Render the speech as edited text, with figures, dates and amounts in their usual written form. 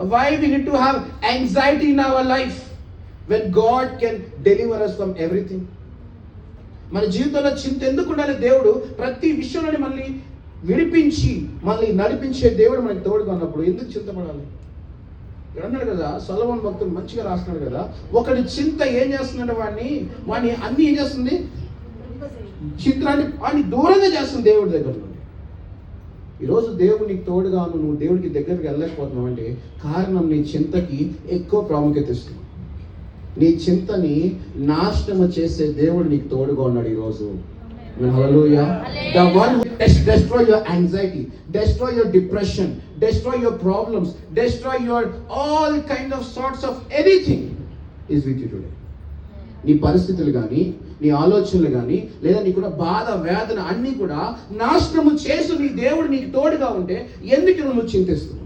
Why we need to have anxiety in our life when God can deliver us from everything? మన జీవితంలో చింత ఎందుకు ఉండాలి? దేవుడు ప్రతి విషయంలోనే మనల్ని విడిపించి మనల్ని నడిపించే దేవుడు మనకి తోడుగా ఉన్నప్పుడు ఎందుకు చింతపడాలి? ఇక్కడ అన్నాడు కదా, సొలొమోను భక్తుడు మంచిగా రాస్తున్నాడు కదా, ఒకటి చింత ఏం చేస్తుందంటే వాడిని అన్ని ఏం చేస్తుంది? చిత్రాన్ని వాడిని దూరంగా చేస్తుంది దేవుడి దగ్గర నుండి. ఈరోజు దేవుడు నీకు తోడుగా నువ్వు దేవుడికి దగ్గరికి వెళ్ళలేకపోతున్నావు అంటే కారణం నీ చింతకి ఎక్కువ ప్రాముఖ్యత ఇస్తున్నావు. నీ చింతని నాశనము చేసే దేవుడు నీకు తోడుగా ఉన్నాడు ఈరోజు. Hallelujah. The one who destroy your anxiety, destroy your depression, destroy your problems, destroy your all kind of sorts of anything is with you today. నీ పరిస్థితులు కానీ, నీ ఆలోచనలు కానీ, లేదా నీకున్న బాధ వేదన అన్నీ కూడా నాశనము చేసి నీ దేవుడు నీకు తోడుగా ఉంటే ఎందుకు నువ్వు చింతిస్తున్నావు?